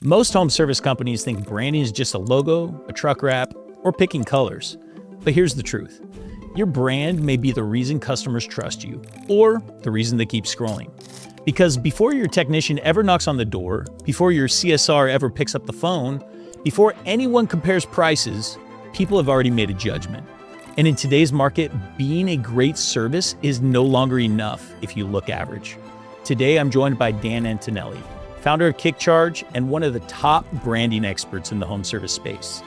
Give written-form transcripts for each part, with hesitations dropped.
Most home service companies think branding is just a logo, a truck wrap, or picking colors. But here's the truth. Your brand may be the reason customers trust you, or the reason they keep scrolling. Because before your technician ever knocks on the door, before your CSR ever picks up the phone, before anyone compares prices, people have already made a judgment. And in today's market, being a great service is no longer enough if you look average. Today, I'm joined by Dan Antonelli, founder of KickCharge and one of the top branding experts in the home service space.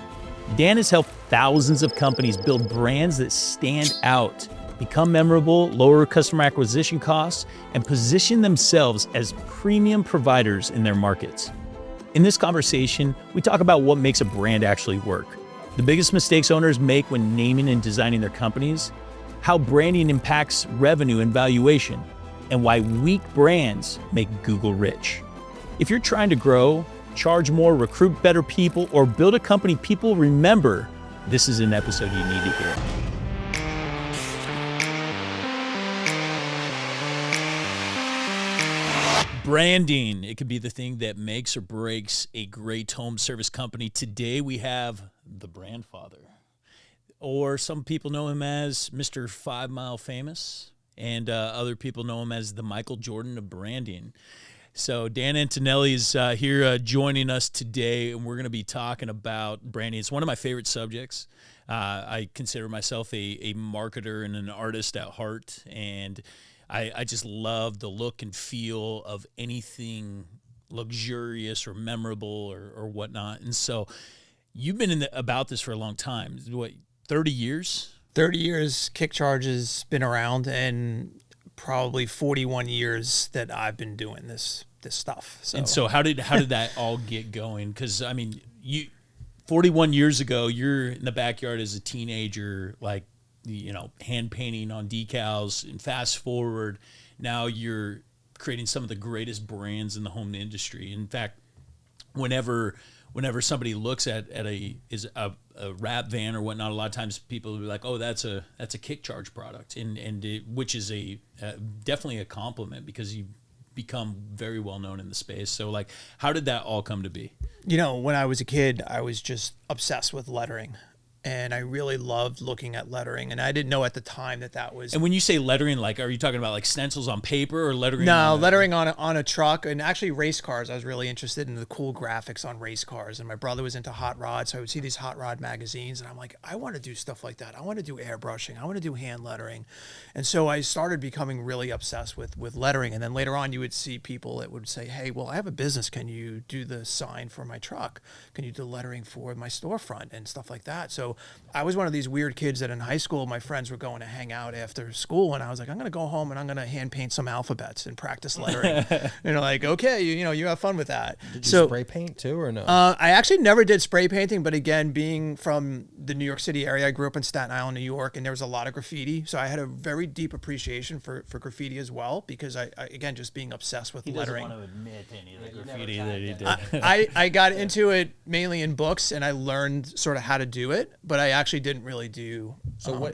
Dan has helped thousands of companies build brands that stand out, become memorable, lower customer acquisition costs, and position themselves as premium providers in their markets. In this conversation, we talk about what makes a brand actually work, the biggest mistakes owners make when naming and designing their companies, how branding impacts revenue and valuation, and why weak brands make Google rich. If you're trying to grow, charge more, recruit better people, or build a company people remember, this is an episode you need to hear. Branding, it could be the thing that makes or breaks a great home service company. Today we have the brand father, or some people know him as Mr. 5 Mile Famous, and other people know him as the Michael Jordan of branding. So Dan Antonelli is here joining us today, and we're going to be talking about branding. It's one of my favorite subjects. I consider myself a marketer and an artist at heart, and I just love the look and feel of anything luxurious or memorable or whatnot. And so you've been about this for a long time. What, 30 years? 30 years KickCharge has been around, and probably 41 years that I've been doing this stuff. So how did that all get going? Because I mean, 41 years ago, you're in the backyard as a teenager, like, hand painting on decals, and fast forward, now you're creating some of the greatest brands in the home industry. In fact, whenever somebody looks at a wrap van or whatnot, a lot of times people will be like, "Oh, that's a KickCharge product," which is definitely a compliment because you become very well known in the space. So, like, how did that all come to be? When I was a kid, I was just obsessed with lettering. And I really loved looking at lettering, and I didn't know at the time that was. And when you say lettering, like, are you talking about like stencils on paper or lettering? No, lettering on a truck, and actually race cars. I was really interested in the cool graphics on race cars, and my brother was into hot rods, so I would see these hot rod magazines, and I'm like, I want to do stuff like that. I want to do airbrushing. I want to do hand lettering, and so I started becoming really obsessed with lettering. And then later on, you would see people that would say, "Hey, well, I have a business. Can you do the sign for my truck? Can you do lettering for my storefront and stuff like that?" So I was one of these weird kids that in high school, my friends were going to hang out after school, and I was like, I'm going to go home and I'm going to hand paint some alphabets and practice lettering. And like, okay, you have fun with that. Did you spray paint too, or no? I actually never did spray painting, but again, being from the New York City area, I grew up in Staten Island, New York, and there was a lot of graffiti. So I had a very deep appreciation for graffiti as well, because I again, just being obsessed with lettering. He doesn't want to admit any of the graffiti that he did. I got into it mainly in books, and I learned sort of how to do it, but I actually didn't really do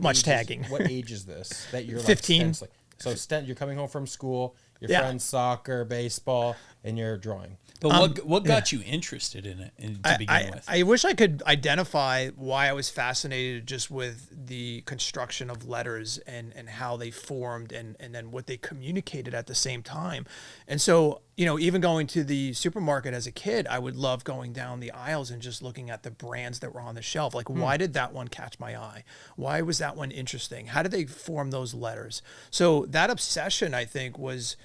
much tagging. What age is this that you're 15? Like so you're coming home from school, your friends soccer, baseball, and you're drawing. But what got you interested in it to begin with? I wish I could identify why I was fascinated just with the construction of letters and how they formed and then what they communicated at the same time. And so, even going to the supermarket as a kid, I would love going down the aisles and just looking at the brands that were on the shelf. Like, why did that one catch my eye? Why was that one interesting? How did they form those letters? So that obsession, I think, was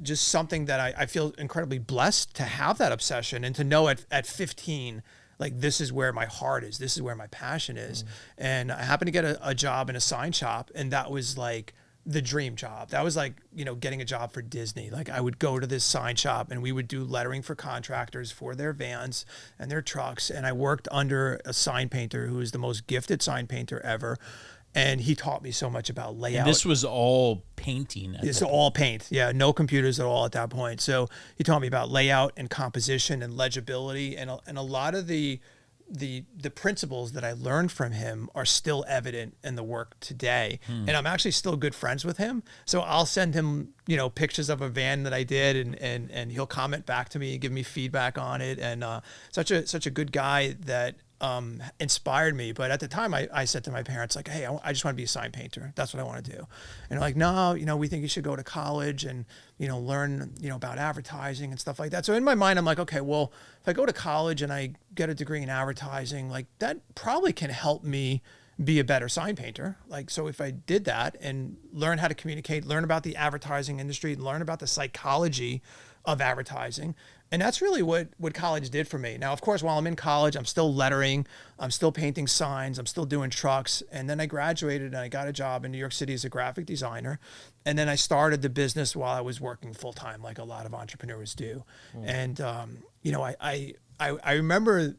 just something that I feel incredibly blessed to have that obsession, and to know at 15, like, this is where my heart is. This is where my passion is. And I happened to get a job in a sign shop, and that was like the dream job. That was like, getting a job for Disney. Like, I would go to this sign shop and we would do lettering for contractors for their vans and their trucks. And I worked under a sign painter who is the most gifted sign painter ever. And he taught me so much about layout. And this was all painting. It's all paint. Yeah, no computers at all at that point. So he taught me about layout and composition and legibility, and a lot of the principles that I learned from him are still evident in the work today. And I'm actually still good friends with him. So I'll send him pictures of a van that I did, and he'll comment back to me and give me feedback on it. And such a good guy that inspired me. But at the time, I said to my parents, like, hey, I just want to be a sign painter. That's what I want to do. And they're like, no, we think you should go to college and, learn, about advertising and stuff like that. So in my mind, I'm like, okay, well, if I go to college and I get a degree in advertising, like that probably can help me be a better sign painter. Like, so if I did that and learn how to communicate, learn about the advertising industry, learn about the psychology of advertising. And that's really what college did for me. Now, of course, while I'm in college, I'm still lettering, I'm still painting signs, I'm still doing trucks. And then I graduated and I got a job in New York City as a graphic designer. And then I started the business while I was working full time, like a lot of entrepreneurs do. And, I remember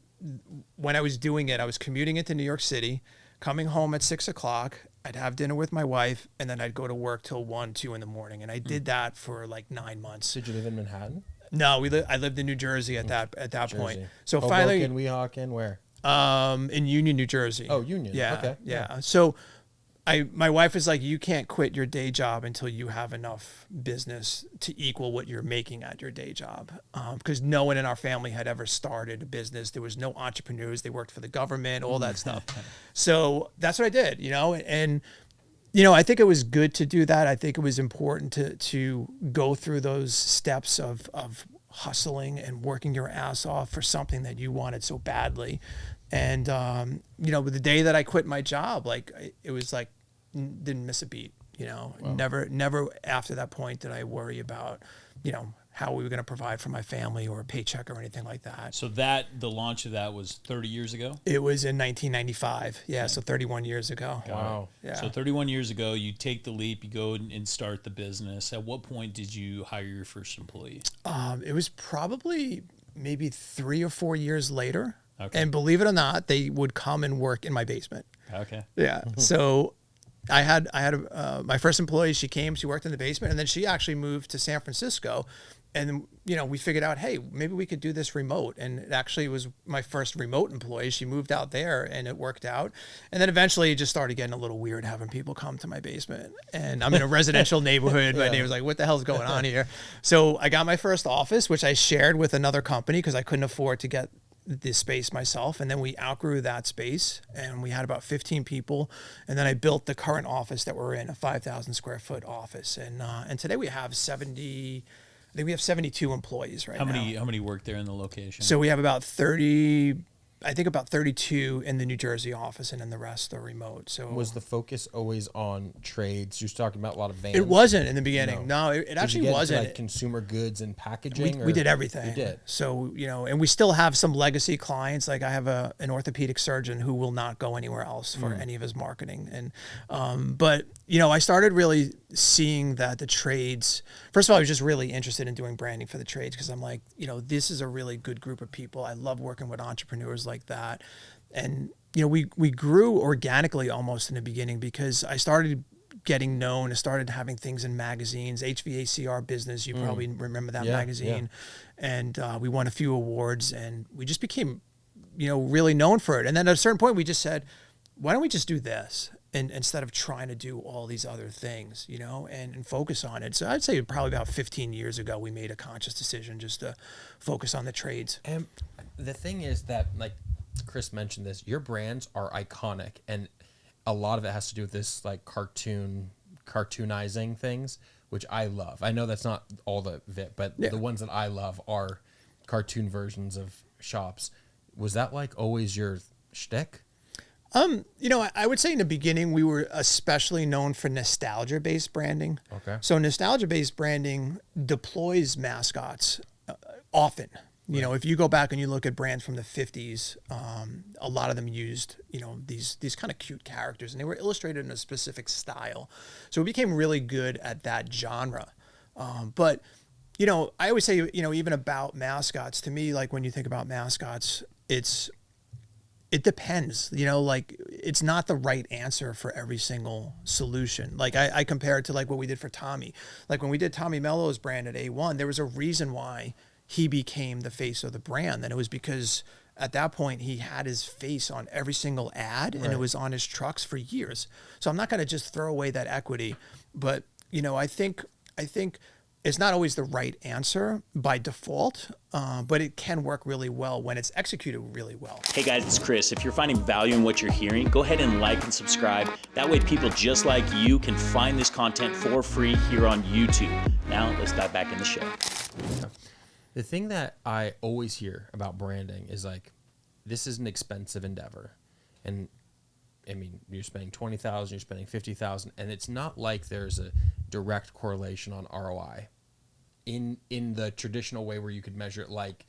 when I was doing it, I was commuting into New York City, coming home at 6 o'clock. I'd have dinner with my wife, and then I'd go to work till 1, 2 in the morning. And I did that for like 9 months. Did you live in Manhattan? No, I lived in New Jersey at that point. So Hoboken, finally, Weehawken, where? In Union, New Jersey. Oh, Union. Yeah, Okay. yeah. So my wife was like, you can't quit your day job until you have enough business to equal what you're making at your day job. Because no one in our family had ever started a business. There was no entrepreneurs. They worked for the government, all that stuff. So that's what I did, and I think it was good to do that. I think it was important to go through those steps of hustling and working your ass off for something that you wanted so badly. And, the day that I quit my job, like it was like, didn't miss a beat, wow. Never after that point did I worry about, how we were going to provide for my family or a paycheck or anything like that. So the launch of that was 30 years ago? It was in 1995. Yeah. So 31 years ago. Wow. Yeah. So 31 years ago, you take the leap, you go and start the business. At what point did you hire your first employee? It was probably maybe 3 or 4 years later. Okay. And believe it or not, they would come and work in my basement. Okay. Yeah. So I had my first employee. She came, she worked in the basement, and then she actually moved to San Francisco. And, we figured out, hey, maybe we could do this remote. And it actually was my first remote employee. She moved out there and it worked out. And then eventually it just started getting a little weird having people come to my basement. And I'm in a residential neighborhood. My neighbor's like, what the hell's going on here? So I got my first office, which I shared with another company because I couldn't afford to get this space myself. And then we outgrew that space and we had about 15 people. And then I built the current office that we're in, a 5,000 square foot office. And today we have 72 employees right now. How many work there in the location? So we have about 32 in the New Jersey office, and then the rest are remote. So was the focus always on trades? You're talking about a lot of vans. It wasn't in the beginning. No, it actually wasn't. Like consumer goods and packaging. We did everything. You did. So and we still have some legacy clients. Like I have an orthopedic surgeon who will not go anywhere else for any of his marketing. And but I started really seeing that the trades. First of all, I was just really interested in doing branding for the trades because I'm like, this is a really good group of people. I love working with entrepreneurs like that. And, we grew organically almost in the beginning because I started getting known. I started having things in magazines, HVACR Business. You probably remember that magazine. Yeah. And we won a few awards and we just became, really known for it. And then at a certain point, we just said, why don't we just do this? And instead of trying to do all these other things, and focus on it. So I'd say probably about 15 years ago, we made a conscious decision just to focus on the trades. And the thing is that, like Chris mentioned this, your brands are iconic. And a lot of it has to do with this like cartoonizing things, which I love. I know that's not all of it, but the ones that I love are cartoon versions of shops. Was that like always your shtick? I would say in the beginning, we were especially known for nostalgia-based branding. Okay. So nostalgia-based branding deploys mascots often. If you go back and you look at brands from the 50s, a lot of them used, these kind of cute characters, and they were illustrated in a specific style. So we became really good at that genre. But I always say, even about mascots, to me, like when you think about mascots, it depends, like it's not the right answer for every single solution. Like I compare it to like what we did for Tommy. Like when we did Tommy Mello's brand at A1, there was a reason why he became the face of the brand. And it was because at that point he had his face on every single ad and it was on his trucks for years. So I'm not going to just throw away that equity, but I think I think it's not always the right answer by default, but it can work really well when it's executed really well. Hey guys, it's Chris. If you're finding value in what you're hearing, go ahead and like and subscribe. That way people just like you can find this content for free here on YouTube. Now let's dive back in the show. The thing that I always hear about branding is like, this is an expensive endeavor. And I mean, you're spending $20,000, you're spending $50,000, and it's not like there's a direct correlation on ROI in the traditional way where you could measure it like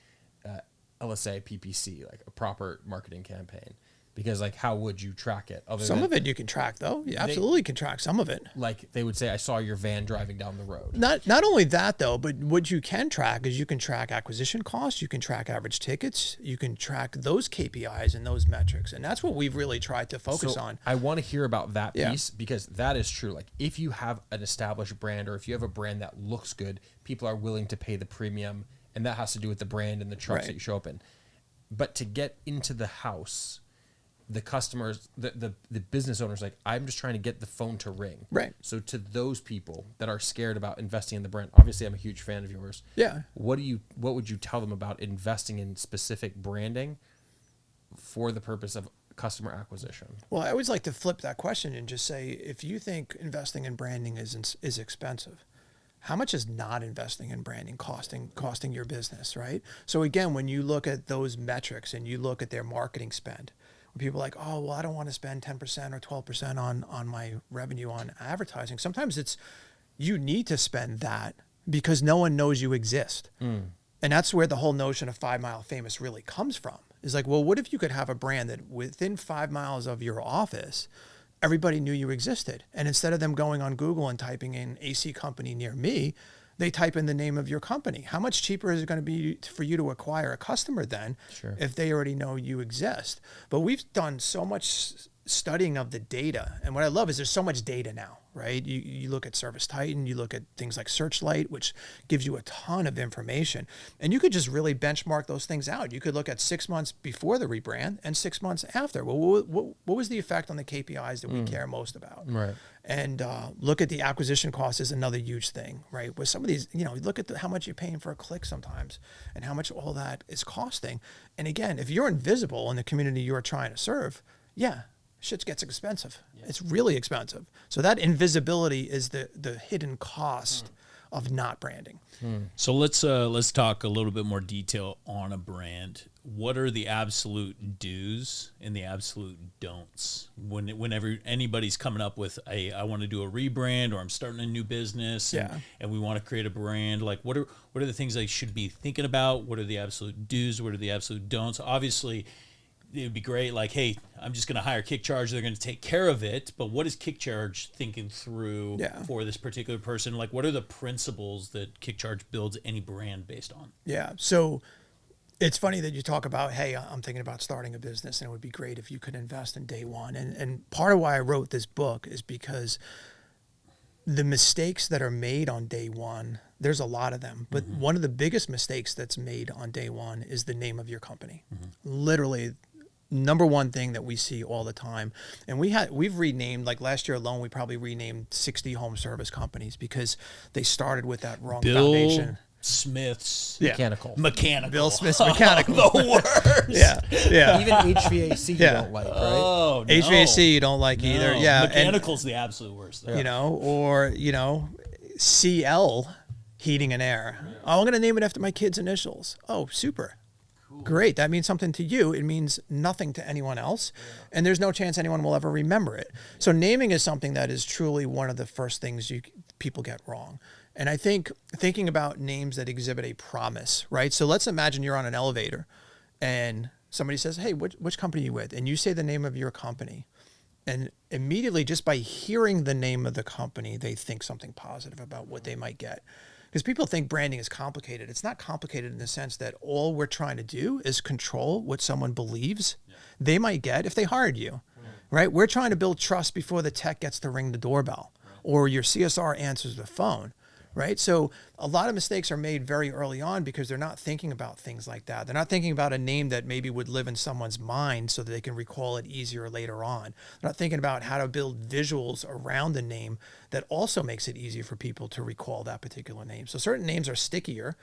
LSA, PPC, like a proper marketing campaign. Because like, how would you track it? Some of it you can track though. You absolutely can track some of it. Like they would say, I saw your van driving down the road. Not only that though, but what you can track is you can track acquisition costs, you can track average tickets, you can track those KPIs and those metrics. And that's what we've really tried to focus on. I want to hear about that piece because that is true. Like if you have an established brand or if you have a brand that looks good, people are willing to pay the premium, and that has to do with the brand and the trucks that you show up in. But to get into the house, the customers, the business owners, like, I'm just trying to get the phone to ring. Right. So to those people that are scared about investing in the brand, obviously I'm a huge fan of yours. Yeah. What would you tell them about investing in specific branding for the purpose of customer acquisition? Well, I always like to flip that question and just say, if you think investing in branding is expensive, how much is not investing in branding costing your business, right? So again, when you look at those metrics and you look at their marketing spend, people are like, oh, well, I don't want to spend 10% or 12% on my revenue on advertising. Sometimes it's, you need to spend that because no one knows you exist. And that's where the whole notion of 5 Mile Famous really comes from. Is like, well, what if you could have a brand that within 5 miles of your office, everybody knew you existed. And instead of them going on Google and typing in AC company near me, they type in the name of your company. How much cheaper is it going to be for you to acquire a customer then if they already know you exist? But we've done so much studying of the data. And what I love is there's so much data now, right? You look at Service Titan, you look at things like Searchlight, which gives you a ton of information. And you could just really benchmark those things out. You could look at 6 months before the rebrand and 6 months after. Well, what was the effect on the KPIs that we care most about? Right. And look at the acquisition cost is another huge thing, right? With some of these, look at how much you're paying for a click sometimes and how much all that is costing. And again, if you're invisible in the community you're trying to serve, shit gets expensive. It's really expensive. So that invisibility is the hidden cost of not branding. So let's talk a little bit more detail on a brand. What are the absolute do's and the absolute don'ts whenever anybody's coming up with I want to do a rebrand or I'm starting a new business and we want to create a brand? Like what are the things they should be thinking about? What are the absolute do's? What are the absolute don'ts? Obviously, it would be great, like, hey, I'm just going to hire KickCharge. They're going to take care of it. But what is KickCharge thinking through for this particular person? Like, what are the principles that KickCharge builds any brand based on? Yeah. So it's funny that you talk about, hey, I'm thinking about starting a business, and it would be great if you could invest in day one. And part of why I wrote this book is because the mistakes that are made on day one, there's a lot of them. But one of the biggest mistakes that's made on day one is the name of your company. Literally, number one thing that we see all the time. And we've renamed, like last year alone, we probably renamed 60 home service companies because they started with that wrong foundation. Smith's Mechanical. Bill Smith's Mechanical. The worst. Yeah. Even HVAC you don't like, right? Oh, no. HVAC you don't like either. Yeah. Mechanical's the absolute worst. Though. CL, heating and air. Oh, I'm going to name it after my kid's initials. Oh, super. Great. That means something to you. It means nothing to anyone else. And there's no chance anyone will ever remember it. So naming is something that is truly one of the first things people get wrong. And I think thinking about names that exhibit a promise, right? So let's imagine you're on an elevator and somebody says, hey, which company are you with? And you say the name of your company. And immediately, just by hearing the name of the company, they think something positive about what they might get. Because people think branding is complicated. It's not complicated in the sense that all we're trying to do is control what someone believes they might get if they hired you, right? We're trying to build trust before the tech gets to ring the doorbell or your CSR answers the phone, right? So a lot of mistakes are made very early on because they're not thinking about things like that. They're not thinking about a name that maybe would live in someone's mind so that they can recall it easier later on. They're not thinking about how to build visuals around the name that also makes it easier for people to recall that particular name. So certain names are stickier,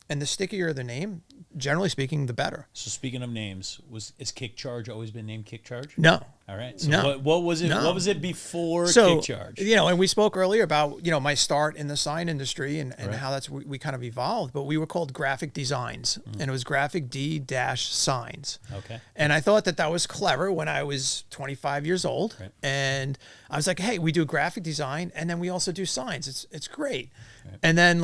and the stickier the name, generally speaking, the better. So speaking of names, is KickCharge always been named KickCharge? No. All right. So No. what was it? No. What was it before So, KickCharge? and we spoke earlier about, my start in the sign industry and Right. how we kind of evolved, but we were called Graphic Designs, and it was Graphic D-Signs. Okay. And I thought that was clever when I was 25 years old. Right. And I was like, hey, we do graphic design and then we also do signs. It's great. Right. And then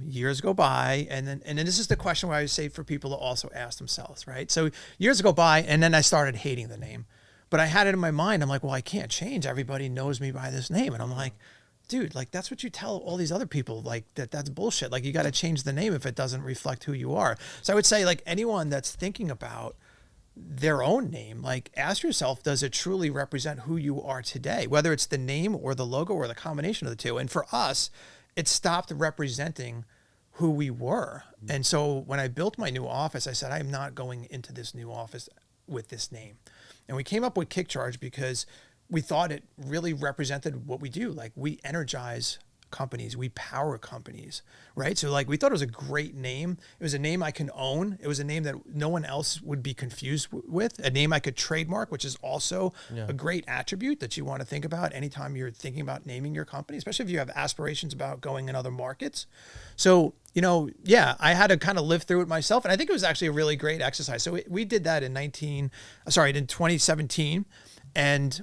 years go by, and then this is the question where I would say for people to also ask themselves, right? So years go by, and then I started hating the name. But I had it in my mind. I'm like, well, I can't change. Everybody knows me by this name. And I'm like, dude, that's what you tell all these other people, that's bullshit. You got to change the name if it doesn't reflect who you are. So I would say anyone that's thinking about their own name, ask yourself, does it truly represent who you are today? Whether it's the name or the logo or the combination of the two. And for us, it stopped representing who we were. And so when I built my new office, I said, I'm not going into this new office with this name. And we came up with KickCharge because we thought it really represented what we do. We energize companies, we power companies, right? So we thought it was a great name. It was a name I can own. It was a name that no one else would be confused with, a name I could trademark, which is also a great attribute that you want to think about anytime you're thinking about naming your company, especially if you have aspirations about going in other markets. So, I had to kind of live through it myself. And I think it was actually a really great exercise. So we did that in 2017. And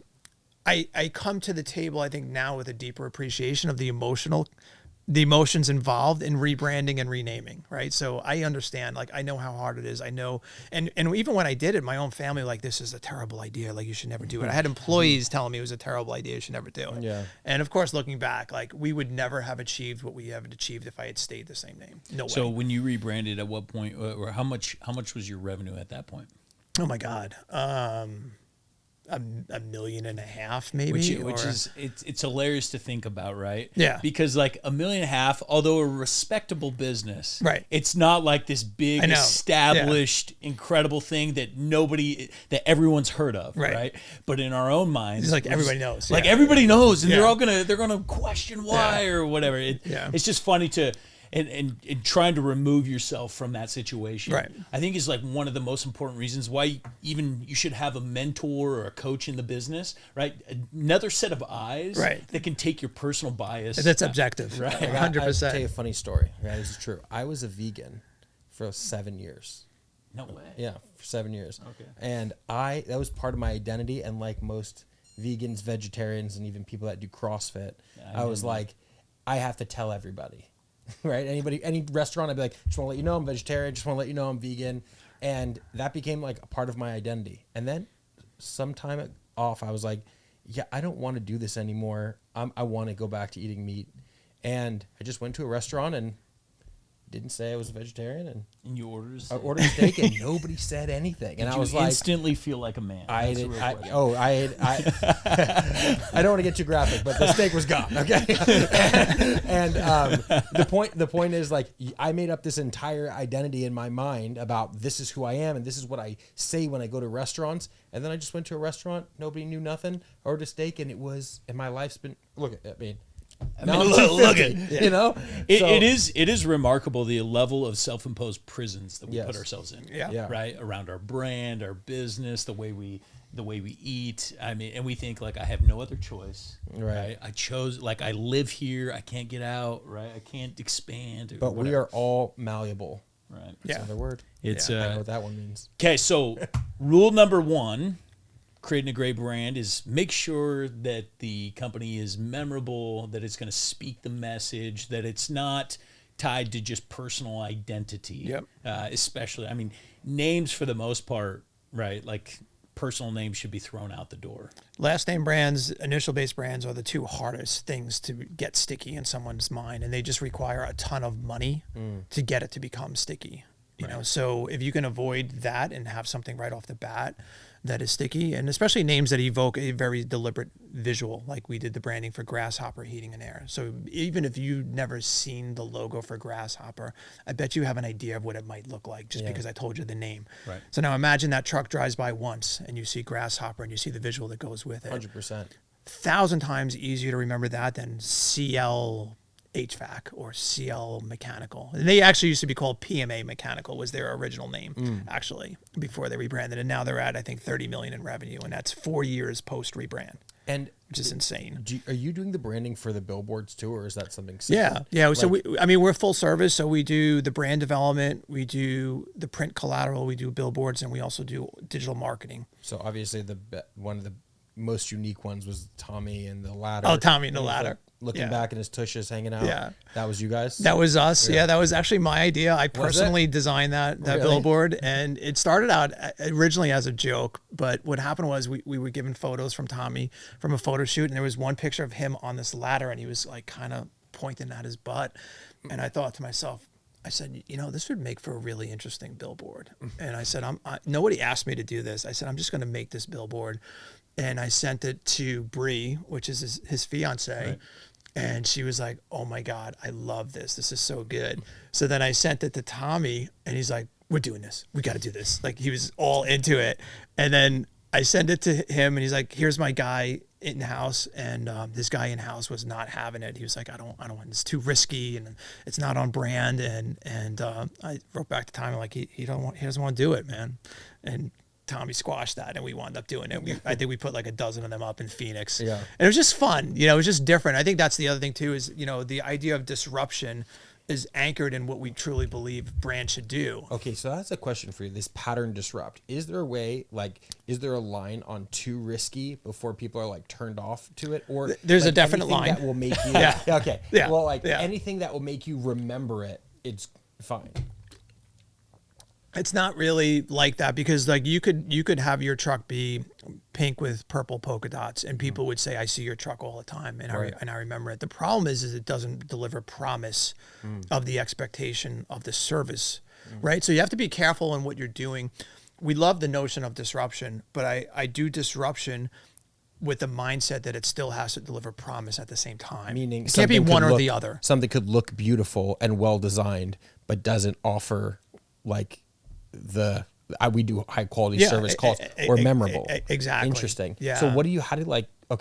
I come to the table, I think now with a deeper appreciation of the emotions involved in rebranding and renaming, right? So I understand, I know how hard it is. I know, and even when I did it, my own family, this is a terrible idea. You should never do it. I had employees telling me it was a terrible idea. You should never do it. Yeah. And of course, looking back, we would never have achieved what we have achieved if I had stayed the same name. No way. So when you rebranded, at what point, or how much was your revenue at that point? Oh my God. $1.5 million maybe, which is it's hilarious to think about, right? Yeah. Because $1.5 million, although a respectable business, right? It's not this big established incredible thing that everyone's heard of, right? But in our own minds, it's everybody knows, everybody knows, and they're gonna question why or whatever. It's just funny to. And trying to remove yourself from that situation, right, I think is one of the most important reasons why even you should have a mentor or a coach in the business, right? Another set of eyes, right, that can take your personal bias. That's objective, right? 100%. I'll tell you a funny story. Right, this is true. I was a vegan for 7 years. No way. Yeah, for 7 years. Okay. And that was part of my identity. And like most vegans, vegetarians, and even people that do CrossFit, I was I have to tell everybody. Right? Any restaurant, I'd be just want to let you know I'm vegetarian, just want to let you know I'm vegan. And that became a part of my identity. And then some time off, I was I don't want to do this anymore. I want to go back to eating meat. And I just went to a restaurant and didn't say I was a vegetarian. And you ordered a steak. I ordered a steak and nobody said anything. And I was instantly feel like a man. I don't want to get too graphic, but the steak was gone. Okay. and the point is I made up this entire identity in my mind about this is who I am and this is what I say when I go to restaurants. And then I just went to a restaurant, nobody knew nothing, ordered a steak, and my life's been look at look at it is remarkable the level of self-imposed prisons that we put ourselves in. Yeah. Right, around our brand, our business, the way we eat. I mean, and we think I have no other choice. Right. I chose I live here. I can't get out. Right. I can't expand. But we are all malleable. Right. That's another word. It's I know what that one means. Okay. So rule number 1. Creating a great brand is make sure that the company is memorable, that it's going to speak the message, that it's not tied to just personal identity. Yep. Especially, names for the most part, right? Personal names should be thrown out the door. Last name brands, initial base brands are the two hardest things to get sticky in someone's mind, and they just require a ton of money to get it to become sticky. You know, so if you can avoid that and have something right off the bat, that is sticky, and especially names that evoke a very deliberate visual, like we did the branding for Grasshopper Heating and Air. So even if you've never seen the logo for Grasshopper, I bet you have an idea of what it might look like just because I told you the name. Right. So now imagine that truck drives by once and you see Grasshopper and you see the visual that goes with it. 100%. 1,000 times easier to remember that than CL HVAC or CL Mechanical. And they actually used to be called PMA Mechanical was their original name, actually, before they rebranded. And now they're at, I think, 30 million in revenue, and that's 4 years post rebrand, And which is insane. are you doing the branding for the billboards too, or is that something Yeah, separate? yeah. So we're full service. So we do the brand development, we do the print collateral, we do billboards, and we also do digital marketing. So obviously one of the most unique ones was Tommy and the ladder. Oh, Tommy and the ladder. Looking back in his tushes hanging out. Yeah. That was you guys? That was us. Yeah, that was actually my idea. I personally designed that Really? billboard, and it started out originally as a joke. But what happened was we were given photos from Tommy from a photo shoot, and there was one picture of him on this ladder, and he was like kind of pointing at his butt. And I thought to myself, I said, this would make for a really interesting billboard. And I said, nobody asked me to do this. I said, I'm just going to make this billboard. And I sent it to Bree, which is his fiance. Right. And she was like, oh my God, I love this. This is so good. So then I sent it to Tommy and he's like, we're doing this. We got to do this. Like he was all into it. And then I sent it to him and he's like, here's my guy in-house. And this guy in-house was not having it. He was like, I don't want, it's too risky and it's not on brand. And I wrote back to Tommy like, he doesn't want to do it, man. And Tommy squashed that and we wound up doing it. I think we put like a dozen of them up in Phoenix. Yeah. And it was just fun. It was just different. I think that's the other thing too is, the idea of disruption is anchored in what we truly believe brands should do. Okay, so that's a question for you. This pattern disrupt. Is there a way, is there a line on too risky before people are like turned off to it? Or there's a definite line that will make you yeah. Okay. Yeah. Well, anything that will make you remember it, it's fine. It's not really like that because like you could have your truck be pink with purple polka dots and people would say, I see your truck all the time. And I remember it. The problem is it doesn't deliver promise of the expectation of the service, right? So you have to be careful in what you're doing. We love the notion of disruption, but I do disruption with the mindset that it still has to deliver promise at the same time. Meaning it can't be one or the other. Something could look beautiful and well designed, but doesn't offer we do high quality service calls or memorable. Exactly. Interesting. Yeah. So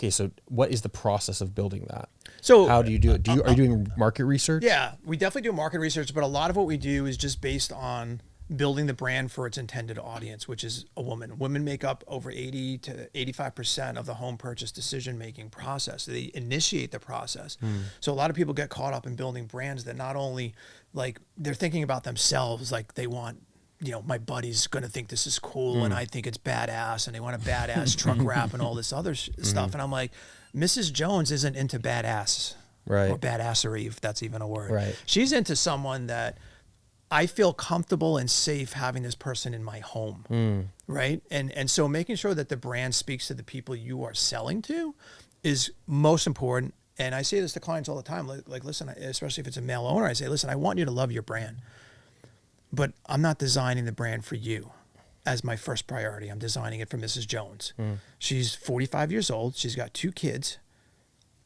so what is the process of building that? So how do you do it? Are you doing market research? Yeah, we definitely do market research, but a lot of what we do is just based on building the brand for its intended audience, which is a woman. Women make up over 80 to 85% of the home purchase decision-making process. They initiate the process. So a lot of people get caught up in building brands that not only they're thinking about themselves, like they want, my buddy's going to think this is cool and I think it's badass and they want a badass truck wrap and all this other stuff. And I'm like, Mrs. Jones isn't into badass or badassery, if that's even a word. Right. She's into someone that I feel comfortable and safe having this person in my home. Right. And so making sure that the brand speaks to the people you are selling to is most important. And I say this to clients all the time, like listen, especially if it's a male owner, I say, listen, I want you to love your brand. But I'm not designing the brand for you as my first priority. I'm designing it for Mrs. Jones. She's 45 years old. She's got 2 kids.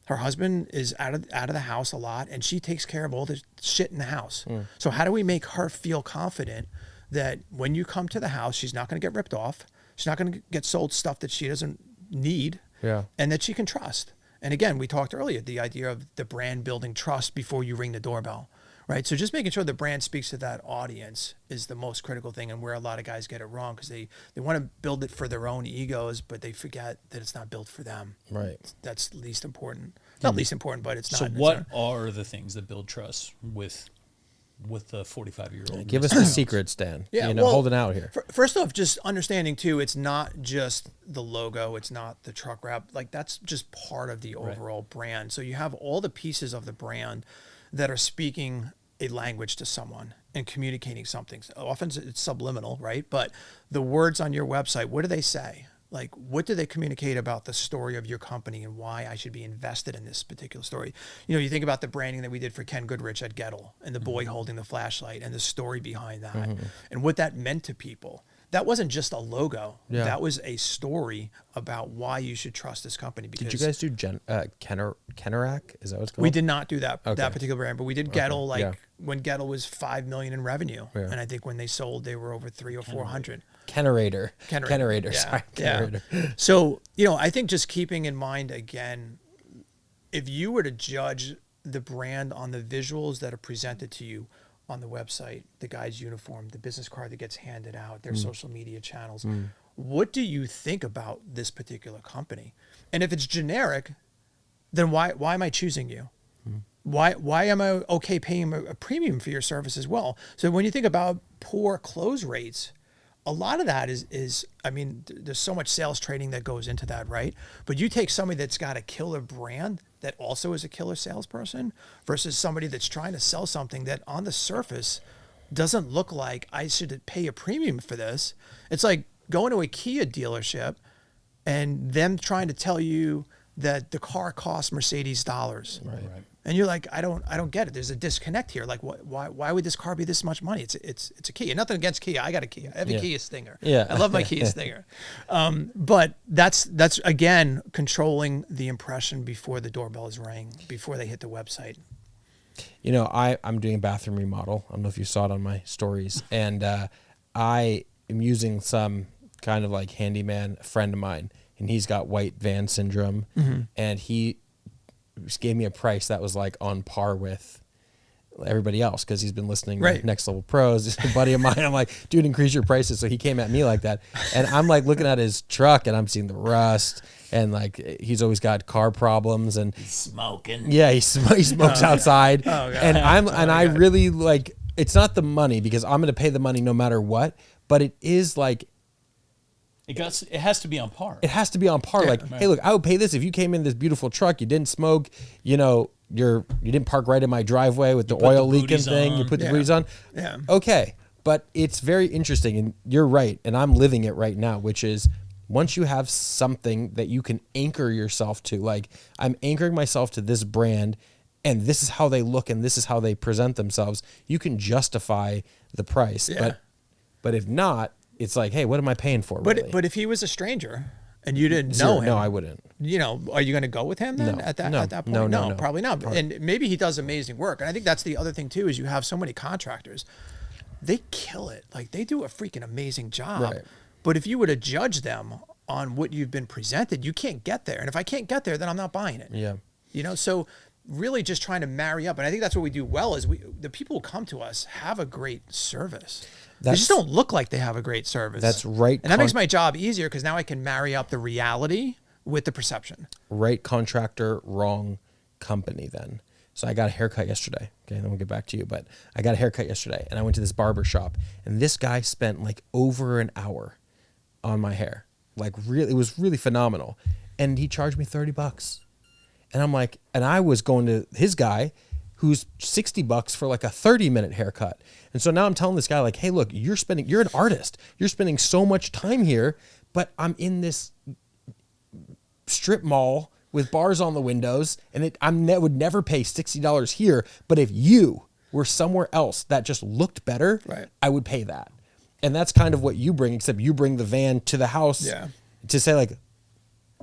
Her husband is out of the house a lot, and she takes care of all the shit in the house. So how do we make her feel confident that when you come to the house, she's not going to get ripped off. She's not going to get sold stuff that she doesn't need and that she can trust. And again, we talked earlier, the idea of the brand building trust before you ring the doorbell. Right. So just making sure the brand speaks to that audience is the most critical thing, and where a lot of guys get it wrong because they want to build it for their own egos, but they forget that it's not built for them. Right. That's least important. Not least important, but it's not. So what are the things that build trust with the 45-year-old? Give us the secrets, Dan. Yeah, holding out here. First off, just understanding too, it's not just the logo, it's not the truck wrap. Like that's just part of the overall brand. So you have all the pieces of the brand that are speaking a language to someone and communicating something. Often it's subliminal, right? But the words on your website, what do they say? Like, what do they communicate about the story of your company and why I should be invested in this particular story? You think about the branding that we did for Ken Goodrich at Gettle and the boy holding the flashlight and the story behind that and what that meant to people. that wasn't just a logo. Yeah. That was a story about why you should trust this company. Because Did you guys do Kennerak? Is that what it's called? we did not do that Okay. particular brand, but we did Gettle Yeah. when Gettle was $5 million in revenue, Yeah. and I think when they sold, they were over 300 or 400. Kennerator. Yeah. Sorry, Yeah. Kennerator. So, I think just keeping in mind, again, if you were to judge the brand on the visuals that are presented to you on the website, the guy's uniform, the business card that gets handed out, their social media channels, what do you think about this particular company? And if it's generic, then why am I choosing you? Why am I okay paying a premium for your service as well? So when you think about poor close rates, a lot of that is there's so much sales training that goes into that, right? But you take somebody that's got a killer brand that also is a killer salesperson versus somebody that's trying to sell something that on the surface doesn't look like I should pay a premium for this. It's like going to a Kia dealership and them trying to tell you that the car costs Mercedes dollars. Right. And you're like, I don't get it. There's a disconnect here. Like, why would this car be this much money? It's a Kia. Nothing against Kia. I got a Kia. I have a Kia Stinger. Yeah. I love my Kia Stinger. But that's again controlling the impression before the doorbell is rang, before they hit the website. I'm doing a bathroom remodel. I don't know if you saw it on my stories, and I am using some kind of like handyman friend of mine, and he's got white van syndrome, and he just gave me a price that was like on par with everybody else because he's been listening to Next Level Pros. He's a buddy of mine. I'm like, dude, increase your prices. So he came at me like that. And I'm like looking at his truck and I'm seeing the rust and like he's always got car problems and He's smoking. yeah, he smokes outside. Oh, God. And I really like, it's not the money because I'm going to pay the money no matter what, but it is like, It has to be on par. it has to be on par. Yeah, like, right. hey, look, I would pay this if you came in this beautiful truck, you didn't smoke, you didn't park right in my driveway with the put oil the leaking booties thing. You on. put the Yeah. booties on. Yeah. Okay. But it's very interesting. And you're right. And I'm living it right now, which is once you have something that you can anchor yourself to, like I'm anchoring myself to this brand and this is how they look and this is how they present themselves, you can justify the price. Yeah. But if not, it's like, hey, what am I paying for? Really? But if he was a stranger and you didn't Zero. know him, No, I wouldn't. Are you going to go with him then No. at that No. point? No. Probably not. And maybe he does amazing work. And I think that's the other thing too, is you have so many contractors, they kill it. Like they do a freaking amazing job. Right. But if you were to judge them on what you've been presented, you can't get there. And if I can't get there, then I'm not buying it. Yeah. So really just trying to marry up. And I think that's what we do well is the people who come to us have a great service. They just don't look like they have a great service. That's right. And that makes my job easier because now I can marry up the reality with the perception. Right contractor, wrong company then. So I got a haircut yesterday. Okay, then we'll get back to you. But I got a haircut yesterday and I went to this barber shop and this guy spent like over an hour on my hair. Like really, it was really phenomenal. And he charged me $30. And I'm like, and I was going to his guy who's $60 for like a 30-minute haircut. And so now I'm telling this guy like, hey, look, you're an artist. You're spending so much time here, but I'm in this strip mall with bars on the windows and would never pay $60 here. But if you were somewhere else that just looked better, Right. I would pay that. And that's kind of what you bring, except you bring the van to the house to say like,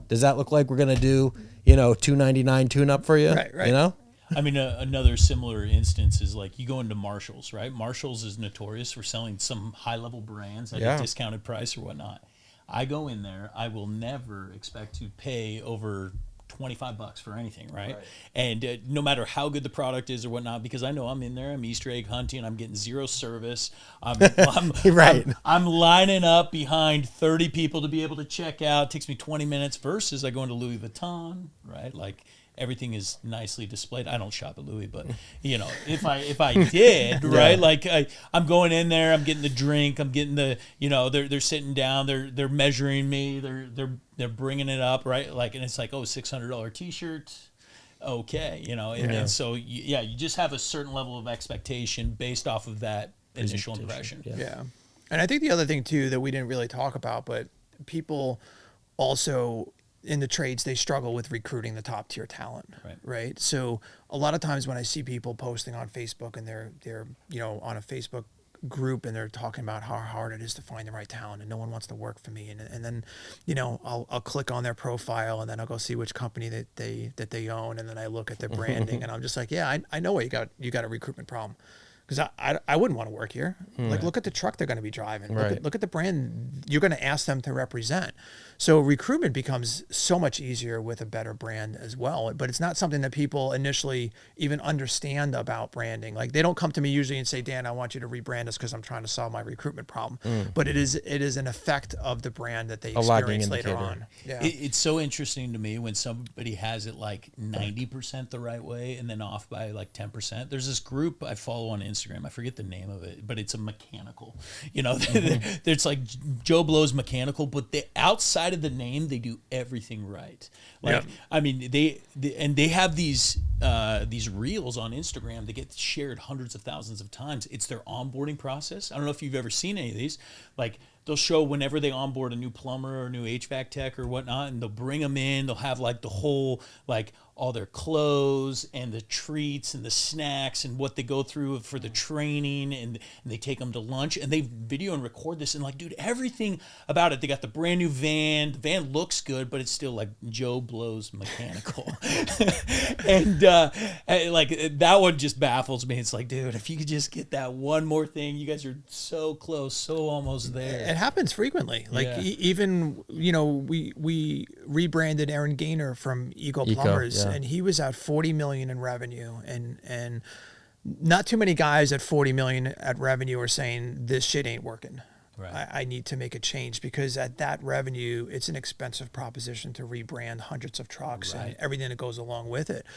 does that look like we're going to do, $299 tune up for you? Right. I mean, another similar instance is like you go into Marshalls, right? Marshalls is notorious for selling some high-level brands at a discounted price or whatnot. I go in there, I will never expect to pay over $25 for anything, right? And no matter how good the product is or whatnot, because I know I'm in there, I'm Easter egg hunting, I'm getting zero service. I'm lining up behind 30 people to be able to check out. It takes me 20 minutes versus I go into Louis Vuitton, right? Like everything is nicely displayed. I don't shop at Louis, but if I did, right? Like I'm going in there, I'm getting the drink, I'm getting the, they're sitting down, they're measuring me, they're bringing it up, right? Like, and it's like, oh, $600 t-shirt. Okay. And so you just have a certain level of expectation based off of that initial impression. Yeah. And I think the other thing too, that we didn't really talk about, but people also in the trades, they struggle with recruiting the top tier talent, right? So a lot of times when I see people posting on Facebook and they're on a Facebook group and they're talking about how hard it is to find the right talent and no one wants to work for me. And then, you know, I'll click on their profile and then I'll go see which company that they own. And then I look at their branding and I'm just like, yeah, I know what you got a recruitment problem. Because I wouldn't want to work here. Like, look at the truck they're going to be driving. Look at the brand you're going to ask them to represent. So recruitment becomes so much easier with a better brand as well. But it's not something that people initially even understand about branding. Like, they don't come to me usually and say, Dan, I want you to rebrand us because I'm trying to solve my recruitment problem. But it is an effect of the brand that they experience later on. Yeah. It's so interesting to me when somebody has it like 90% the right way and then off by like 10%. There's this group I follow on Instagram. I forget the name of it, but it's a mechanical. You know, it's like Joe Blow's Mechanical, but the outside of the name, they do everything right. Like, I mean, they have these reels on Instagram that get shared hundreds of thousands of times. It's their onboarding process. I don't know if you've ever seen any of these. Like, they'll show whenever they onboard a new plumber or a new HVAC tech or whatnot, and they'll bring them in. They'll have like the whole, like all their clothes and the treats and the snacks and what they go through for the training, and they take them to lunch and they video and record this, and like, dude, everything about it. They got the brand new van. The van looks good, but it's still like Joe Blow's Mechanical. And like, that one just baffles me. It's like, dude, if you could just get that one more thing, you guys are so close, so almost there. It happens frequently. Like, even, you know, we rebranded Aaron Gaynor from Eco Plumbers, and he was at 40 million in revenue, and not too many guys at 40 million at revenue are saying this shit ain't working. Right. I need to make a change, because at that revenue, it's an expensive proposition to rebrand hundreds of trucks and everything that goes along with it.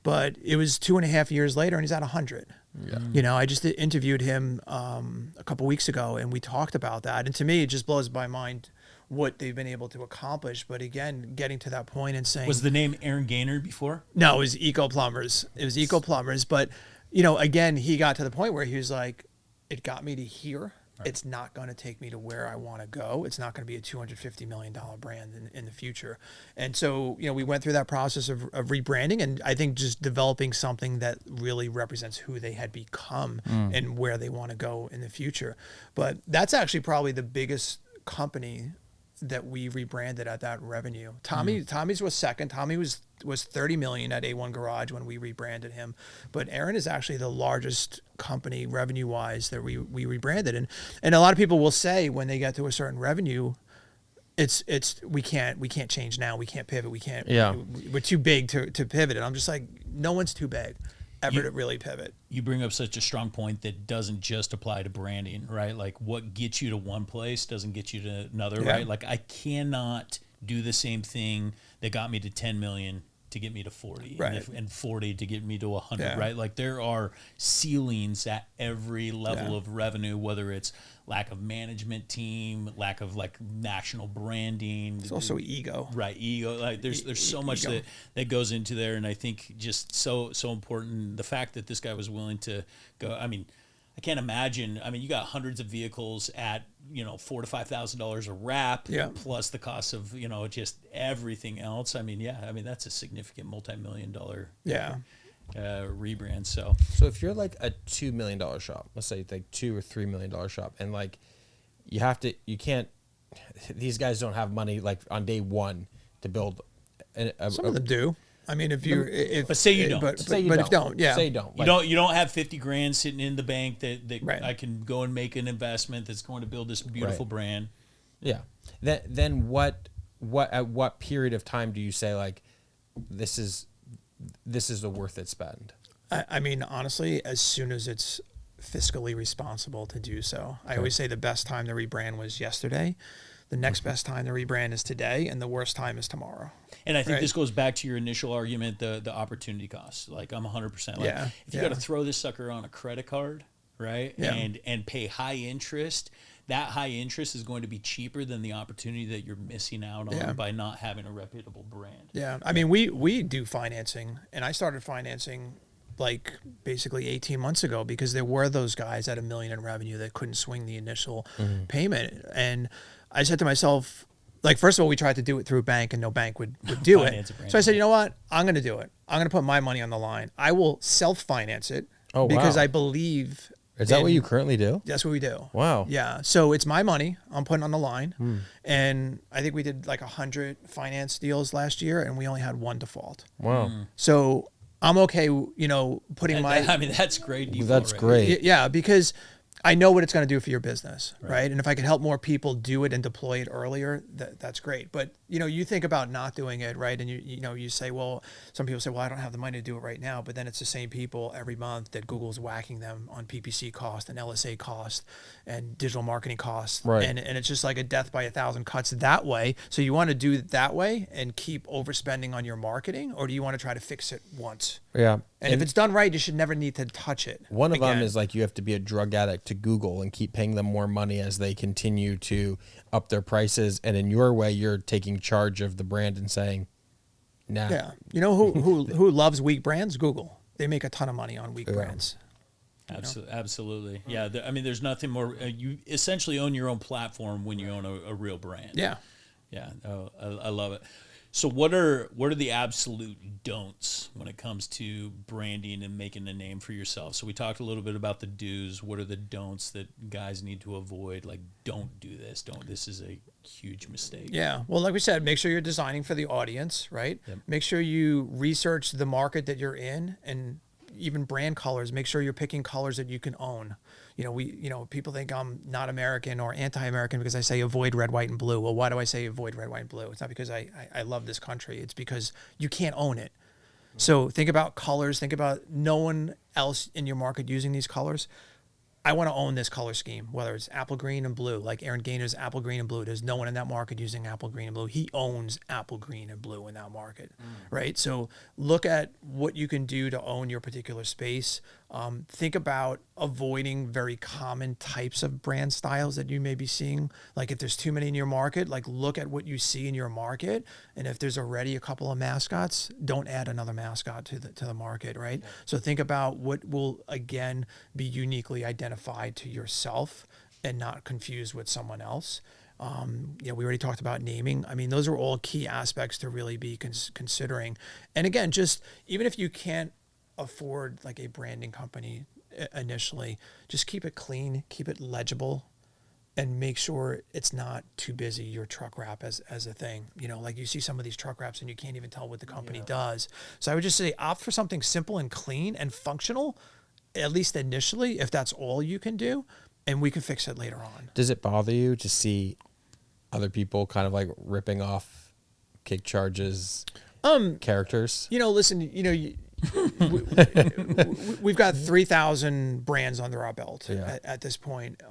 But it was 2.5 years later, and he's at 100. Yeah. You know, I just interviewed him a couple weeks ago, and we talked about that. And to me, it just blows my mind what they've been able to accomplish. But again, getting to that point and saying, was the name Aaron Gaynor before? No, it was Eco Plumbers. It was Eco Plumbers. But, you know, again, he got to the point where he was like, it got me to here. It's not going to take me to where I want to go. It's not going to be a $250 million brand in the future. And so, you know, we went through that process of rebranding, and I think just developing something that really represents who they had become and where they want to go in the future. But that's actually probably the biggest company that we rebranded at that revenue. Tommy's was second. Tommy was 30 million at A1 Garage when we rebranded him. But Aaron is actually the largest company revenue wise that we rebranded. And a lot of people will say when they get to a certain revenue, it's we can't change now. We can't pivot. We're too big to pivot. And I'm just like, no one's too big ever to really pivot. You bring up such a strong point that doesn't just apply to branding, right? Like, what gets you to one place doesn't get you to another, right? Like, I cannot do the same thing that got me to 10 million to get me to 40, and 40 to get me to 100, right? Like, there are ceilings at every level of revenue, whether it's lack of management team, lack of like national branding. It's also ego. Right, ego. Like, there's so much that goes into there, and I think just so important the fact that this guy was willing to go. I mean, I can't imagine. I mean, you got hundreds of vehicles at, you know, $4,000 to $5,000 a wrap, plus the cost of, you know, just everything else. I mean, that's a significant multi-million-dollar rebrand. So if you're like a $2 million shop, let's say like $2 or $3 million shop, and like you can't. These guys don't have money like on day one to build. Some of them do. I mean, but say you don't. Say you don't. Like, you don't have 50 grand sitting in the bank that I can go and make an investment that's going to build this beautiful brand. Yeah. Then what at what period of time do you say, like, this is a worth it spend? I mean, honestly, as soon as it's fiscally responsible to do so. I always say the best time to rebrand was yesterday. The next best time to rebrand is today, and the worst time is tomorrow. And I think this goes back to your initial argument, the opportunity cost. Like, I'm 100%. Like, if you got to throw this sucker on a credit card, right, and pay high interest, that high interest is going to be cheaper than the opportunity that you're missing out on by not having a reputable brand. Yeah, I mean, we do financing, and I started financing like basically 18 months ago because there were those guys at $1 million in revenue that couldn't swing the initial payment. And I said to myself, like, first of all, we tried to do it through a bank and no bank would do it. So I said, you know what? I'm going to do it. I'm going to put my money on the line. I will self-finance it because I believe Is that what you currently do? That's what we do. Wow. Yeah. So it's my money I'm putting on the line. And I think we did like 100 finance deals last year and we only had one default. Wow. So I'm okay, you know, putting I mean, that's great. That's great. Yeah, because I know what it's going to do for your business, right? And if I could help more people do it and deploy it earlier, that's great. But, you know, you think about not doing it, right? And you say, well, some people say, well, I don't have the money to do it right now. But then it's the same people every month that Google's whacking them on PPC cost and LSA cost and digital marketing costs. Right. And it's just like a death by 1,000 cuts that way. So you want to do it that way and keep overspending on your marketing, or do you want to try to fix it once? Yeah. And if it's done right, you should never need to touch it. One of them again. is like you have to be a drug addict to Google and keep paying them more money as they continue to up their prices. And in your way, you're taking charge of the brand and saying, nah. Yeah. You know who loves weak brands? Google. They make a ton of money on weak brands. Absolutely. Yeah. I mean, there's nothing more. You essentially own your own platform when you own a real brand. Yeah. Yeah. Oh, I love it. So what are the absolute don'ts when it comes to branding and making a name for yourself? So we talked a little bit about the do's. What are the don'ts that guys need to avoid? Like, don't do this. This is a huge mistake. Yeah. Well, like we said, make sure you're designing for the audience, right? Yep. Make sure you research the market that you're in, and even brand colors. Make sure you're picking colors that you can own. You know, people think I'm not American or anti-American because I say avoid red, white, and blue. Well, why do I say avoid red, white, and blue? It's not because I love this country. It's because you can't own it. So think about colors. Think about no one else in your market using these colors. I want to own this color scheme, whether it's apple green and blue, like Aaron Gainer's apple green and blue. There's no one in that market using apple green and blue. He owns apple green and blue in that market, right? So look at what you can do to own your particular space. Think about avoiding very common types of brand styles that you may be seeing. Like if there's too many in your market, like look at what you see in your market. And if there's already a couple of mascots, don't add another mascot to the market, right? Yeah. So think about what will, again, be uniquely identified to yourself and not confused with someone else. We already talked about naming. I mean, those are all key aspects to really be considering. And again, just even if you can't afford like a branding company initially, just keep it clean, keep it legible, and make sure it's not too busy, your truck wrap as a thing. You know, like you see some of these truck wraps and you can't even tell what the company does. So I would just say opt for something simple and clean and functional, at least initially, if that's all you can do, and we can fix it later on. Does it bother you to see other people kind of like ripping off KickCharge's characters? You know, listen, we've got 3,000 brands under our belt at this point.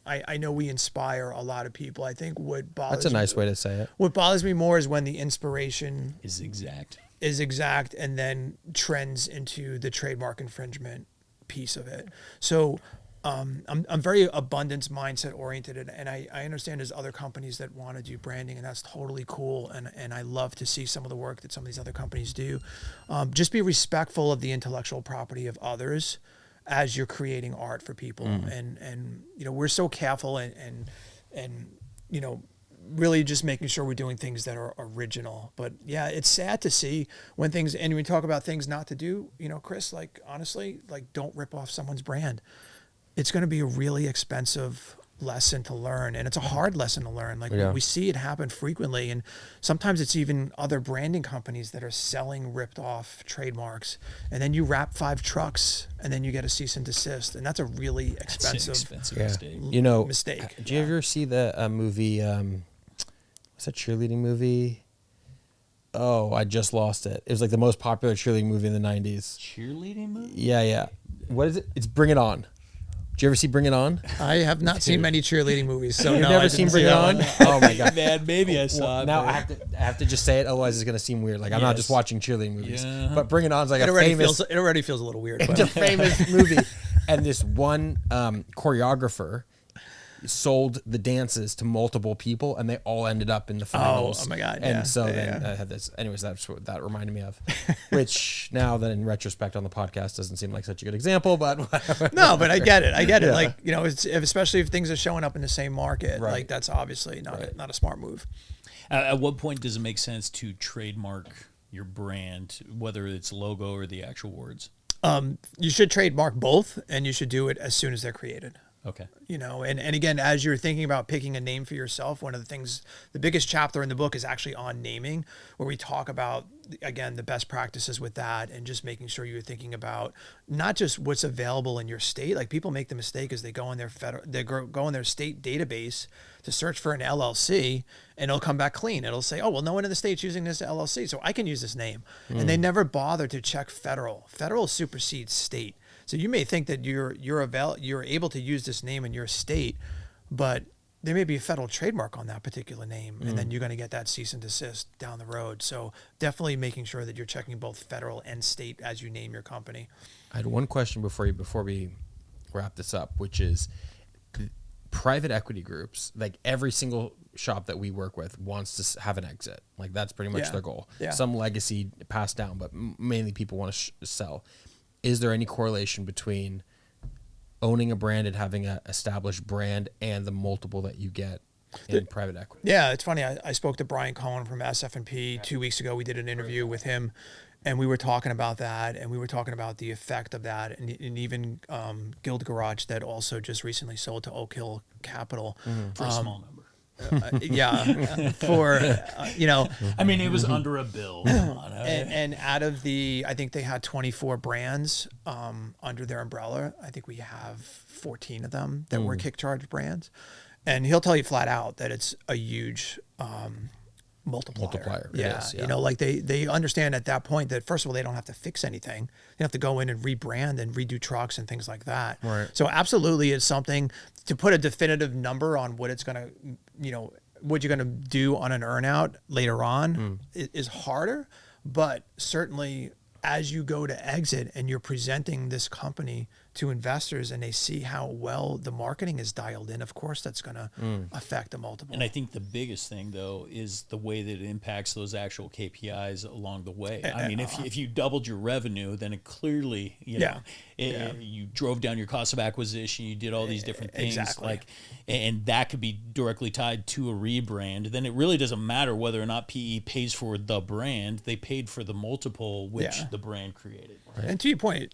I know we inspire a lot of people. I think what bothers That's a nice way to say it. What bothers me more is when the inspiration is exact and then trends into the trademark infringement piece of it. So I'm very abundance mindset oriented, and I understand there's other companies that want to do branding, and that's totally cool. And I love to see some of the work that some of these other companies do. Just be respectful of the intellectual property of others as you're creating art for people. And we're so careful and really just making sure we're doing things that are original. But yeah, it's sad to see when things, and we talk about things not to do, Chris, like honestly, like don't rip off someone's brand. It's going to be a really expensive lesson to learn, and it's a hard lesson to learn. Like we see it happen frequently, and sometimes it's even other branding companies that are selling ripped off trademarks, and then you wrap 5 trucks and then you get a cease and desist, and that's a really expensive mistake. Mistake. Did you ever see the movie, what's that cheerleading movie? Oh, I just lost it. It was like the most popular cheerleading movie in the 90s. Cheerleading movie? Yeah. What is it? It's Bring It On. Did you ever see Bring It On? I have not seen many cheerleading movies, so You've no. never seen Bring It On? Oh my god, man! Maybe I saw it. Now I have to just say it, otherwise it's gonna seem weird. Like I'm not just watching cheerleading movies. Yeah. But Bring It On is like it already feels a little weird. It's a famous movie, and this one choreographer sold the dances to multiple people, and they all ended up in the finals. Oh my god! And so then I had this. Anyways, that's what that reminded me of. Which now that in retrospect on the podcast doesn't seem like such a good example, but no, but I get it. Like it's, especially if things are showing up in the same market, like that's obviously not a smart move. At what point does it make sense to trademark your brand, whether it's logo or the actual words? You should trademark both, and you should do it as soon as they're created. Okay. You know, and again, as you're thinking about picking a name for yourself, one of the things, the biggest chapter in the book is actually on naming, where we talk about, again, the best practices with that, and just making sure you're thinking about not just what's available in your state. Like, people make the mistake as they go in go in their state database to search for an LLC, and it'll come back clean. It'll say, oh, well, no one in the state's using this LLC, so I can use this name. And they never bother to check federal. Federal supersedes state. So you may think that you're able to use this name in your state, but there may be a federal trademark on that particular name, and then you're going to get that cease and desist down the road. So definitely making sure that you're checking both federal and state as you name your company. I had one question before we wrap this up, which is private equity groups. Like, every single shop that we work with wants to have an exit. Like, that's pretty much their goal. Yeah. Some legacy passed down, but mainly people want to sell. Is there any correlation between owning a brand and having an established brand and the multiple that you get in private equity? Yeah, it's funny. I spoke to Brian Cohen from SF&P 2 weeks ago. We did an interview with him, and we were talking about that, and we were talking about the effect of that, and even Guild Garage that also just recently sold to Oak Hill Capital. For a small number. For I mean, it was under $1 billion. and out of I think they had 24 brands under their umbrella. I think we have 14 of them that were KickCharge brands, and he'll tell you flat out that it's a huge multiplier. Yeah. You know, like they understand at that point that, first of all, they don't have to fix anything. They have to go in and rebrand and redo trucks and things like that. Right. So absolutely, it's something to put a definitive number on what it's going to, what you're going to do on an earn out later on is harder, but certainly as you go to exit and you're presenting this company to investors and they see how well the marketing is dialed in, of course that's going to affect the multiple. And I think the biggest thing, though, is the way that it impacts those actual KPIs along the way. I mean, if you doubled your revenue, then it clearly, you drove down your cost of acquisition, you did all these different things. Exactly. And that could be directly tied to a rebrand. Then it really doesn't matter whether or not PE pays for the brand. They paid for the multiple which the brand created. Right. And to your point,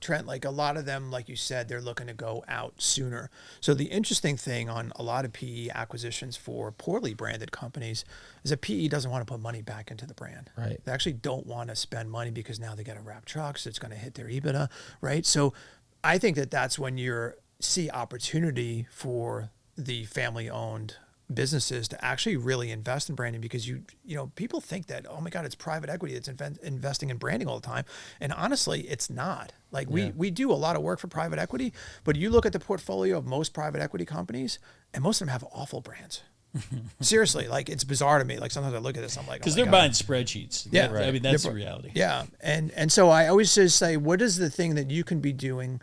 Trent, like a lot of them, like you said, they're looking to go out sooner. So the interesting thing on a lot of PE acquisitions for poorly branded companies is that PE doesn't want to put money back into the brand. Right. They actually don't want to spend money because now they got to wrap trucks. It's going to hit their EBITDA, right? So I think that's when you see opportunity for the family-owned businesses to actually really invest in branding, because people think that, oh my God, it's private equity that's investing in branding all the time, and honestly it's not. Like, we do a lot of work for private equity, but you look at the portfolio of most private equity companies and most of them have awful brands. Seriously, like, it's bizarre to me. Like, sometimes I look at this, I'm like, because they're buying spreadsheets. Yeah, I mean, that's the reality. Yeah, and so I always just say, what is the thing that you can be doing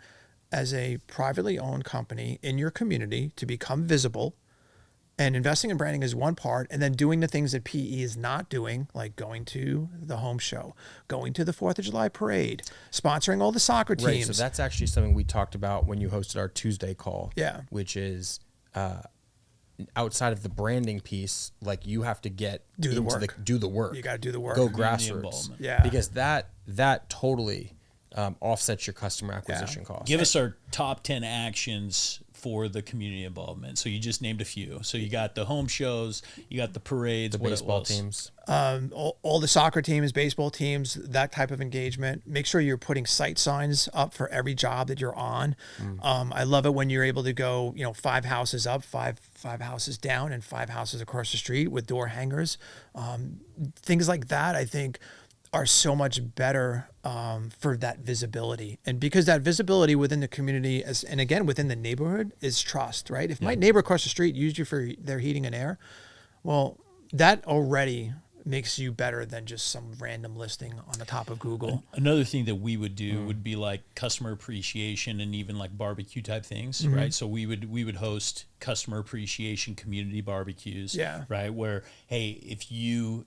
as a privately owned company in your community to become visible? And investing in branding is one part, and then doing the things that PE is not doing, like going to the home show, going to the 4th of July parade, sponsoring all the soccer teams. Right, so that's actually something we talked about when you hosted our Tuesday call. Yeah. Which is outside of the branding piece, like, you have to do the work. You got to do the work. Go Community grassroots. involvement. Yeah. Because that totally offsets your customer acquisition costs. Give us our top 10 actions for the community involvement. So you just named a few. So you got the home shows, you got the parades, The baseball teams. All the soccer teams, baseball teams, that type of engagement. Make sure you're putting site signs up for every job that you're on. I love it when you're able to go, 5 houses up, five houses down, and 5 houses across the street with door hangers. Things like that, I think, are so much better for that visibility. And because that visibility within the community, and again, within the neighborhood, is trust, right? If my neighbor across the street used you for their heating and air, well, that already makes you better than just some random listing on the top of Google. Another thing that we would do would be like customer appreciation and even like barbecue type things, right? So we would host customer appreciation community barbecues. Yeah. Right. Where, hey, if you're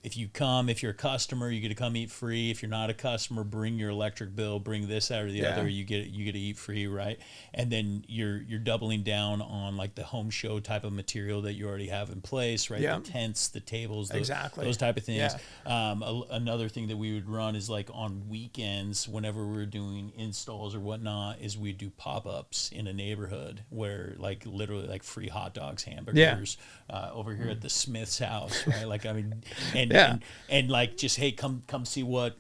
a customer, you get to come eat free. If you're not a customer, bring your electric bill, bring this, that, or the other. You get to eat free. Right. And then you're doubling down on like the home show type of material that you already have in place. Right. The tents, the tables, those type of things. Another thing that we would run is like on weekends, whenever we're doing installs or whatnot, is we do pop-ups in a neighborhood where like literally like free hot dogs, hamburgers, over here at the Smith's house, right? Like, I mean, and like just, hey, come see what,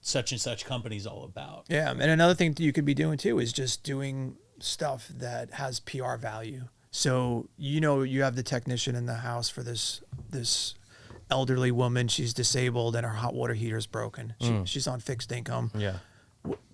such and such company's all about. Yeah. And another thing that you could be doing too is just doing stuff that has PR value. So, you have the technician in the house for this elderly woman. She's disabled and her hot water heater is broken. She's on fixed income. Yeah.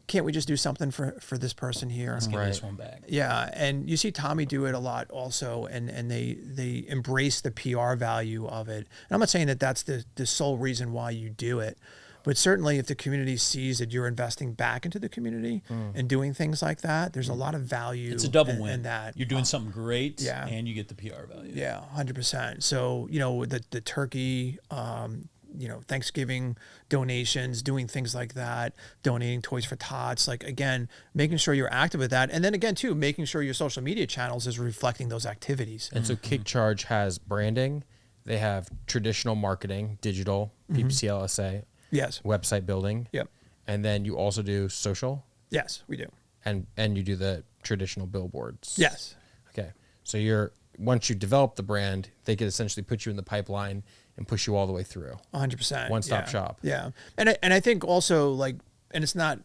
Can't we just do something for this person here? Let's get this one back. Yeah, and you see Tommy do it a lot also, and they embrace the PR value of it. And I'm not saying that that's the sole reason why you do it, but certainly if the community sees that you're investing back into the community and doing things like that, there's a lot of value. It's a double win. In that. You're doing something great, and you get the PR value. Yeah, 100%. So, the turkey, Thanksgiving donations, doing things like that, donating Toys for Tots, like, again, making sure you're active with that. And then again, too, making sure your social media channels is reflecting those activities. And so KickCharge has branding. They have traditional marketing, digital, PPC, LSA, website building. Yep. And then you also do social. Yes, we do. And you do the traditional billboards. Yes. Okay. So once you develop the brand, they could essentially put you in the pipeline and push you all the way through. 100%. One-stop shop. Yeah. And I think also, like, and it's not,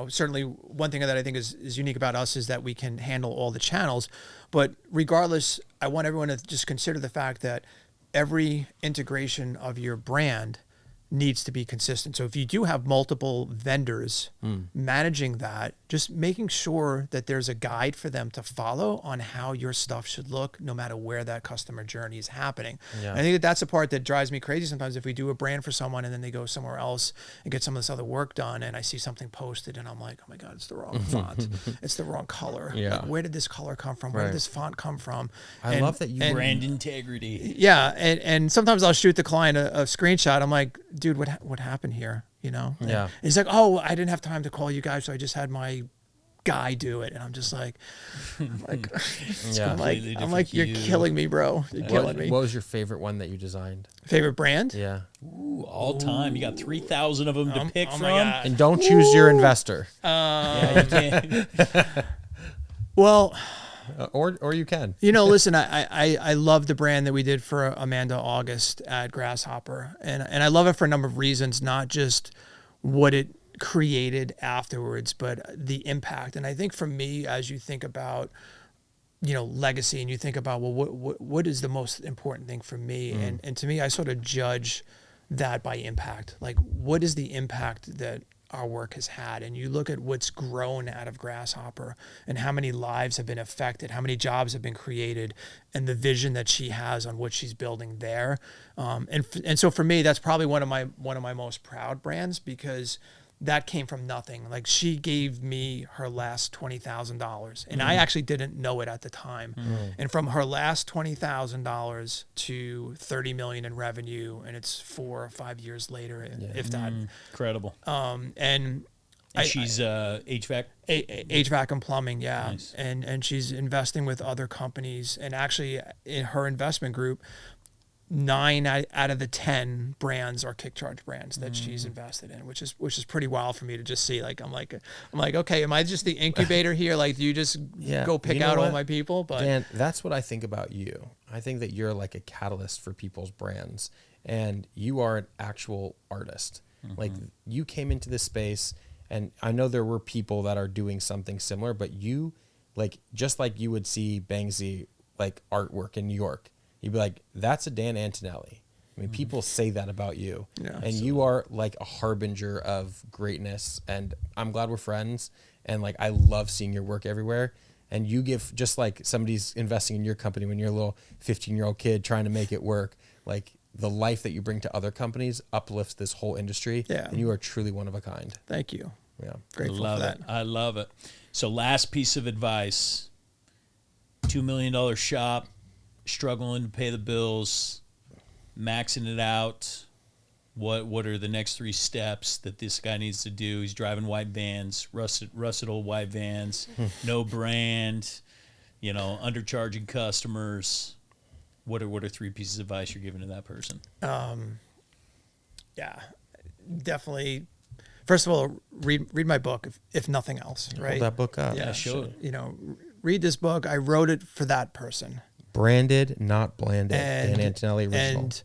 certainly one thing that I think is unique about us is that we can handle all the channels. But regardless, I want everyone to just consider the fact that every integration of your brand needs to be consistent. So if you do have multiple vendors managing that, just making sure that there's a guide for them to follow on how your stuff should look, no matter where that customer journey is happening. Yeah. I think that's the part that drives me crazy sometimes. If we do a brand for someone and then they go somewhere else and get some of this other work done, and I see something posted and I'm like, oh my God, it's the wrong font. It's the wrong color. Yeah. Like, where did this color come from? Where did this font come from? I love that you brand integrity. Yeah. And sometimes I'll shoot the client a screenshot. I'm like, dude, what happened here? And he's like, oh, I didn't have time to call you guys, so I just had my guy do it. And I'm just like, I'm like, you're killing me, bro. You're killing me. What was your favorite one that you designed? Favorite brand? Yeah. Ooh, all time. You got 3,000 of them to pick from. And don't choose your investor. Yeah, you can't. Well, or you can. Listen, I love the brand that we did for Amanda August at Grasshopper. And I love it for a number of reasons, not just what it created afterwards, but the impact. And I think for me, as you think about, legacy, and you think about, well, what is the most important thing for me? And to me, I sort of judge that by impact. Like, what is the impact that our work has had? And you look at what's grown out of Grasshopper and how many lives have been affected, how many jobs have been created, and the vision that she has on what she's building there. And so for me, that's probably one of my most proud brands, because that came from nothing. Like, she gave me her last $20,000, and I actually didn't know it at the time. And from her last $20,000 to $30 million in revenue, and it's 4 or 5 years later, if that. Incredible. And she's HVAC? HVAC and plumbing, yeah. Nice. And she's investing with other companies, and actually in her investment group, 9 out of the 10 brands are KickCharge brands that she's invested in, which is pretty wild for me to just see. Like, I'm like, okay, am I just the incubator here? Like, do you just go pick out all my people? But Dan, that's what I think about you. I think that you're like a catalyst for people's brands, and you are an actual artist. Like, you came into this space, and I know there were people that are doing something similar, but you, like, just like you would see Banksy, like, artwork in New York, you'd be like, that's a Dan Antonelli. I mean, people say that about you. Yeah, and you are like a harbinger of greatness. And I'm glad we're friends. And like, I love seeing your work everywhere. And you give, just like somebody's investing in your company when you're a little 15-year-old kid trying to make it work, like, the life that you bring to other companies uplifts this whole industry. Yeah. And you are truly one of a kind. Thank you. Yeah. Grateful for that. I love it. So last piece of advice. $2 million shop, struggling to pay the bills, maxing it out. What are the next 3 steps that this guy needs to do? He's driving white vans, rusted old white vans, no brand, undercharging customers. What are 3 pieces of advice you're giving to that person? Yeah, definitely. First of all, read my book, if nothing else, right? Hold that book up. Yeah, show it. Read this book. I wrote it for that person. Branded, not blanded. Dan Antonelli original. And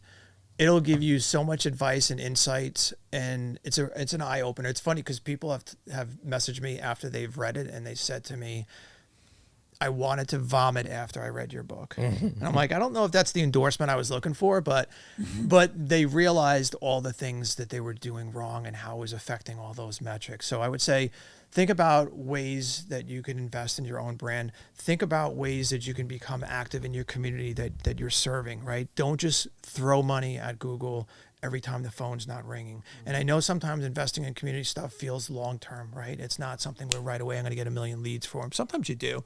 it'll give you so much advice and insights, and it's an eye opener. It's funny because people have messaged me after they've read it, and they said to me, I wanted to vomit after I read your book. And I'm like, I don't know if that's the endorsement I was looking for, but they realized all the things that they were doing wrong and how it was affecting all those metrics. So I would say, think about ways that you can invest in your own brand. Think about ways that you can become active in your community that you're serving, right? Don't just throw money at Google every time the phone's not ringing. And I know sometimes investing in community stuff feels long-term, right? It's not something where right away I'm going to get 1 million leads for them. Sometimes you do.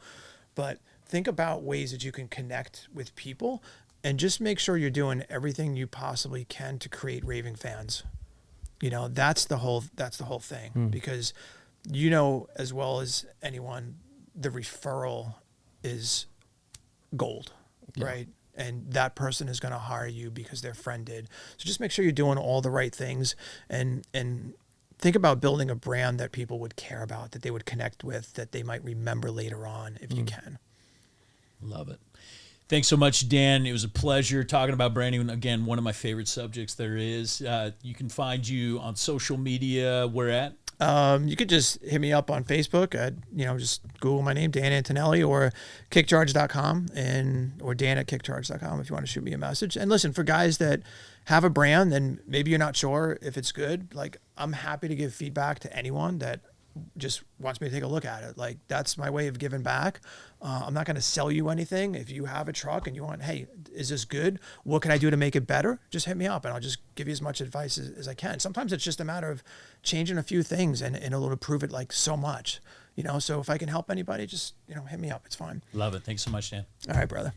But think about ways that you can connect with people and just make sure you're doing everything you possibly can to create raving fans. That's the whole thing, because as well as anyone, the referral is gold, right? And that person is going to hire you because their friend did. So just make sure you're doing all the right things and think about building a brand that people would care about, that they would connect with, that they might remember later on if you can. Love it. Thanks so much, Dan. It was a pleasure talking about branding. Again, one of my favorite subjects there is. You can find you on social media. Where at? You could just hit me up on Facebook. Just Google my name, Dan Antonelli, or KickCharge.com, or Dan at KickCharge.com if you want to shoot me a message. And listen, for guys that have a brand and maybe you're not sure if it's good, I'm happy to give feedback to anyone that just wants me to take a look at it. That's my way of giving back. I'm not going to sell you anything. If you have a truck and you want, hey, is this good? What can I do to make it better? Just hit me up and I'll just give you as much advice as I can. Sometimes it's just a matter of changing a few things and it'll improve it so much, so if I can help anybody, just, hit me up. It's fine. Love it. Thanks so much, Dan. All right, brother.